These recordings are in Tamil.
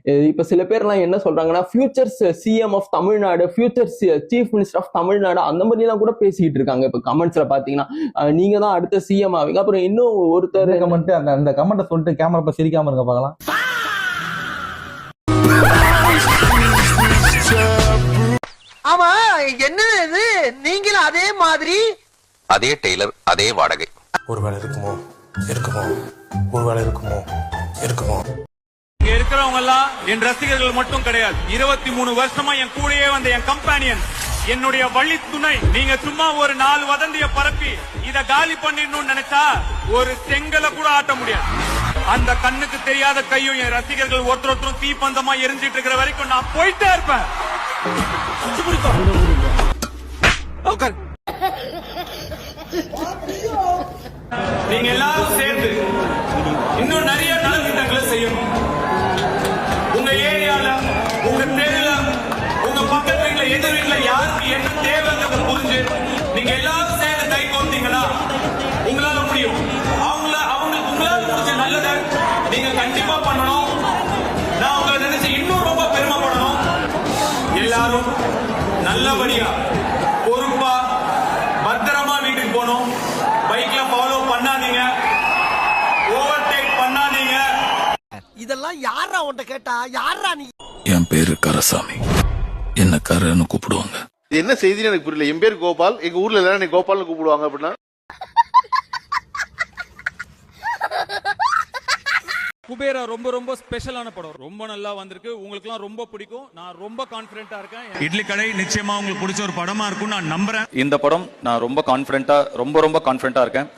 இப்ப சில பேர்லாம் என்ன சொல்றாங்கன்னா future CM of Tamil Nadu, future chief minister of Tamil Nadu அந்த மாதிரி எல்லாம் கூட பேசிக்கிட்டு இருக்காங்க. இப்ப கமெண்ட்ஸ்ல பாத்தீங்கன்னா நீங்க தான் அடுத்த சிஎம் ஆவீங்க. அப்புறம் இன்னும் ஒருத்தர் கமெண்ட் அந்த கமெண்ட்டை சொல்லிட்டு கேமரா இப்ப சிரிக்காம இருங்க பார்க்கலாம். ஆமா என்ன இது, நீங்களும் அதே மாதிரி அதே டெய்லர் அதே வாடகை. ஒருவேளை இருக்குமோ இருக்குமோ ஒருவேளை இருக்குமோ இருக்குமோ. இங்க இருக்கிறவங்க எல்லாம் என் ரசிகர்கள் மட்டும் கிடையாது. 23 வருஷமா என் கூடயே வந்த என் கம்பானியன், என்னுடைய வழி துணை. நீங்க சும்மா ஒரு 4 வதந்திய பரப்பி இத காலி பண்ணிடணும்னு நினைச்சா ஒரு செங்கலை கூட ஆட்ட முடியாது. அந்த கண்ணுக்கு தெரியாத கையும் என் ரசிகர்கள் ஒருத்தரும் தீப்பந்தமா எரிஞ்சிட்டு இருக்கிற வரைக்கும் நான் போயிட்டே இருப்பேன். நீங்க எல்லாரும் சேர்ந்து இன்னும் நிறைய நலத்திட்டங்களை செய்யணும். உங்க ஏரியால, உங்க தெருல, உங்க பக்கத்து வீட்டுல, எதிர் வீட்டுல யாருக்கு என்ன தேவைங்கிறத புரிஞ்சு நீங்க எல்லாரும் சேர்ந்து கை கோர்த்தீங்கன்னா உங்களால முடியும். உங்களால முடிஞ்ச நல்லதை நீங்க கண்டிப்பா பண்ணணும். நான் உங்களை நினைச்சு இன்னும் ரொம்ப பெருமைப்படணும். எல்லாரும் நல்லபடியா பொறுப்பா பத்திரமா வீட்டுக்கு போகணும். பைக்ல ஃபாலோ பண்ணாதீங்க, ஓவர்டேக் பண்ணாதீங்க. இதெல்லாம் யாரா உன்கிட்ட கேட்டா? யாரா நீ? என் பேரு கரசாமி, என்ன கரன்னு கூப்பிடுவாங்க. என்ன செய்தின்னு எனக்கு புரியல. என் பேர் கோபால், எங்க ஊர்ல எல்லாரும் கோபால்னு கூப்பிடுவாங்க. அப்படின்னா குபேரா ரொம்ப ரொம்ப ஸ்பெஷலான படம், ரொம்ப நல்லா வந்திருக்கு. உங்களுக்கு எல்லாம் ரொம்ப பிடிக்கும். நான் ரொம்ப கான்பிடென்ட்டா இருக்கேன். இட்லி கடை நிச்சயமா உங்களுக்கு பிடிச்ச ஒரு படமா இருக்கும் நான் நம்புறேன். இந்த படம் நான் ரொம்ப கான்ஃபிடென்ட்டா இருக்கேன்.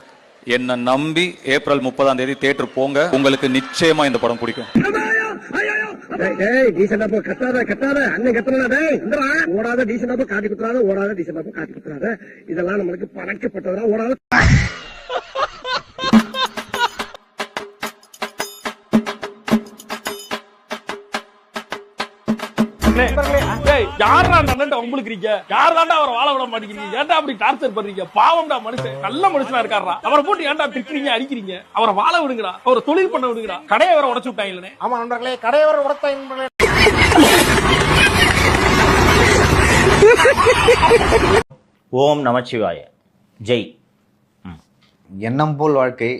என்ன நம்பி ஏப்ரல் 30ஆம் தேதி தியேட்டர் போங்க. உங்களுக்கு நிச்சயமா இந்த படம் பிடிக்கும். இதெல்லாம் நம்மளுக்கு பழக்கப்பட்டதா. ஓடாத யாரா அண்ணன் உங்களுக்கு யார்தாண்டா அவரை வாழ விட மாட்டேங்கிறீங்க? ஏன்டா அப்படி டார்ச்சர் பண்றீங்க? பாவம்டா மனுஷன், நல்ல மனுஷனா இருக்காரா? அவரை போட்டு ஏன்டா திட்டுறீங்க, அடிக்கிறீங்க? அவரை வாழ விடுங்கடா, அவரை தொழில் பண்ண விடுங்கடா. கடையை வர உடைச்சு விட்டாங்களே. ஆமா நண்பர்களே, கடையை வர உடைத்தாங்க. ஓம் நமச்சிவாய. ஜெய். எண்ணம் போல் வாழ்க்கை,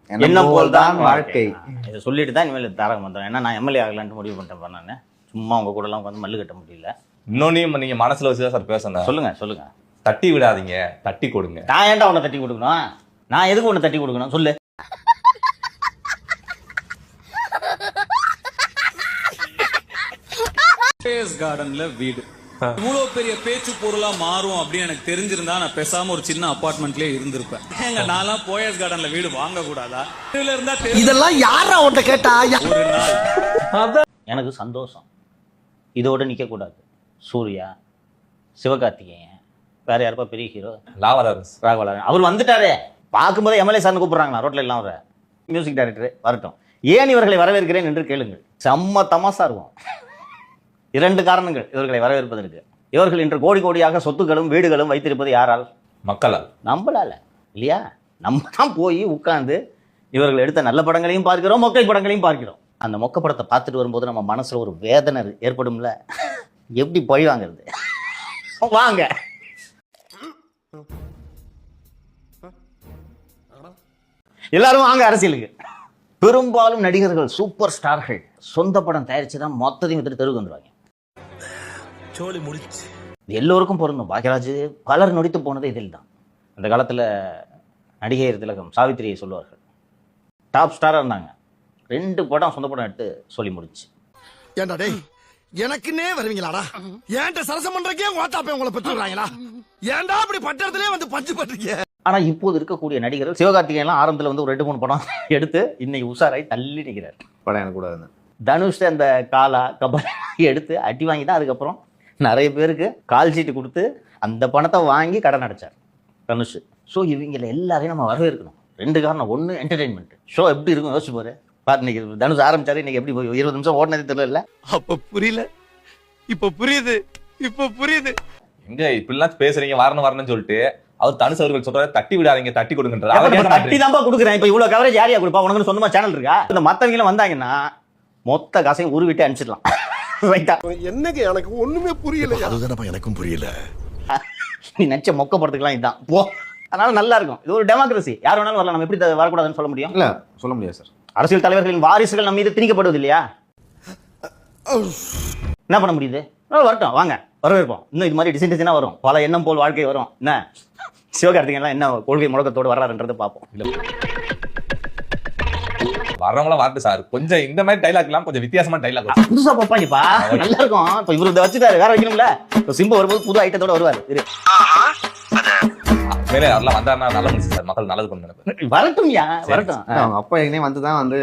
எண்ணம் போல் தான் வாழ்க்கை. இதை சொல்லிட்டு தான் இனிமேல் தாரக மந்திரம். ஏன்னா நான் எம்எல்ஏ ஆகலான்ட்டு முடிவு பண்ணிட்டேன். நான் சும்மா உங்க கூட எல்லாம் உட்காந்து மல்லு கட்ட முடியல. இன்னொன்னையும் நீங்க மனசுல வச்சுதான் சார் பேசணும். சொல்லுங்க. தட்டி விடாதீங்க, தட்டி கொடுங்க. நான் ஏன்டா உன்னை தட்டி கொடுக்கணும்? நான் எதுக்கு உன்னை தட்டி கொடுக்கணும் சொல்லு. கார்டன்ல வீடு இவ்வளவு பெரிய பேச்சு பொருளா மாறும் அப்படின்னு எனக்கு தெரிஞ்சிருந்தா நான் பேசாம ஒரு சின்ன அபார்ட்மெண்ட்லயே இருந்திருப்பேன். எங்க நான்லாம் போயஸ் கார்டன்ல வீடு வாங்க கூடாதா? இதெல்லாம் யாரா உன்கிட்ட கேட்டா? ஒரு நாள் எனக்கு சந்தோஷம். இதோட நிக்க கூடாது. சூர்யா, சிவகார்த்திகேயன், வேற யாருப்பா பெரிய ஹீரோ? ராகவலாரன். அவர் வந்துட்டாரே, பார்க்கும்போது எம்எல்ஏ சார்னு கூப்பிடுறாங்களா ரோட்ல எல்லாம்? அவரை மியூசிக் டைரக்டர் வரட்டும். ஏன் இவர்களை வரவேற்கிறேன் என்று கேளுங்கள். செம்ம தமாசா இருக்கும். 2 காரணங்கள் இவர்களை வரவேற்பதற்கு. இவர்கள் இன்று கோடி கோடியாக சொத்துக்களும் வீடுகளும் வைத்திருப்பது யாரால்? மக்களால். நம்மளால இல்லையா? நம்ம தான் போய் உட்கார்ந்து இவர்கள் எடுத்த நல்ல படங்களையும் பார்க்கிறோம், மொக்கை படங்களையும் பார்க்கிறோம். அந்த மொக்க படத்தை பார்த்துட்டு வரும்போது நம்ம மனசுல ஒரு வேதனை ஏற்படும்ல. எப்படி பழி வாங்குறது? வாங்க எல்லாரும் வாங்க அரசியலுக்கு. பெரும்பாலும் நடிகர்கள், சூப்பர் ஸ்டார்கள் சொந்த படம் தயாரிச்சுதான் மொத்தத்தையும் வித்துட்டு தெருவுக்கு வந்துருவாங்க. எல்லோருக்கும் பொருந்தும். பாக்யராஜ் பலர் நொடித்து போனது இதில் தான். அந்த காலத்துல நடிகை திலகம் சாவித்திரியை சொல்லுவார்கள். டாப் ஸ்டாரா இருந்தாங்க. 2 படம் சொந்த படம் எடுத்து சொல்லி முடிச்சு. ஏண்டா டேய், எனக்குன்னே வருவீங்களாடா? ஏன்டா சரசம் பண்றக்கே ஓட்டாப்பே உங்களை பெற்றுறாங்களா? ஏன்டா அப்படி பட்டறதுலயே வந்து பஞ்சு பண்றீங்க? ஆனா இப்போது இருக்கக்கூடிய நடிகர்கள், சிவகார்த்திகேயன் ஆரம்பத்துல வந்து ஒரு 2-3 படம் எடுத்து இன்னைக்கு உஷாராய் தள்ளி நிற்கிறார். படம் எனக்கு கூடாது. தனுஷ் அந்த காலா கபல் எடுத்து அடி வாங்கி தான் அதுக்கப்புறம் நிறைய பேருக்கு கால் சீட்டு கொடுத்து அந்த பணத்தை வாங்கி கடன் அடைச்சார் தனுஷ். ஸோ இவங்களை எல்லாரையும் நம்ம வரவேற்கணும். 2 காரணம். 1 என்டர்டைன்மெண்ட். ஷோ எப்படி இருக்கும் யோசிச்சு போரு. பார்த்து இன்னைக்கு தனுஷ் ஆரம்பிச்சாரு, இன்னைக்கு எப்படி 20 நிமிஷம் ஓடினதே தெரியல. அப்ப புரியல, இப்ப புரியுது. எங்க இப்படிலாம் பேசுறீங்க வரணும்னு சொல்லிட்டு அவர் தனுஷ் அவர்கள் சொல்றாரு தட்டி விடாதீங்க, தட்டி கொடுங்கன்றாரு. தட்டி தான் கொடுக்குறேன். இப்ப இவ்வளவு கவரேஜ் யாரையா கொடுப்பா? உனக்கு சொந்தமா சேனல் இருக்கா? இந்த மத்தவங்க வந்தாங்கன்னா மொத்த காசையும் உருவிட்டு அனுப்பிச்சிடலாம். ரைட்டா? என்னங்க எனக்கு ஒண்ணுமே புரியல. அதுதானப்பா எனக்கும் புரியல. நீ நச்ச மொக்க போறதுக்குலாம் இதுதான் போ. அதனால நல்லா இருக்கும். இது ஒரு டெமோக்ரஸி. யார் வேணாலும் வரலாம். நம்ம எப்படி வரக்கூடாதுன்னு சொல்ல முடியும்? இல்ல சொல்ல முடியாது சார். அரசியல் தலைவர்களின் வாரிசுகள் நம்ம மீது திணிக்கப்படுவது இல்லையா? என்ன பண்ண முடியுது? வரட்டும், வாங்க, வரவேற்போம். இன்னும் இது மாதிரி டிசைன் வரும், பல எண்ணம் போல் வாழ்க்கை வரும். என்ன சிவகார்த்திகேயன்லாம் என்ன கொள்கை முழக்கத்தோடு வர்றாருன்றது பார்ப்போம். வரவங்களாம் வரட்டு சார். கொஞ்சம் இந்த மாதிரி டைலாக் எல்லாம் கொஞ்சம் வித்தியாசமான டைலாக் புதுசா பாப்பாங்கப்பா, நல்லா இருக்கும். இப்ப இவரு இதை வச்சுட்டாரு, வேற வைக்கணும்ல. சிம்பு வரும்போது புது ஐட்டத்தோட வருவாரு. மேலே அதெல்லாம் வந்தாருன்னா நல்ல மனுஷன் சார். மக்கள் நல்லது பண்ணு நினைப்பேன். வரட்டும்யா, வரட்டும். அவங்க அப்பா எங்கேயும் வந்துதான் வந்து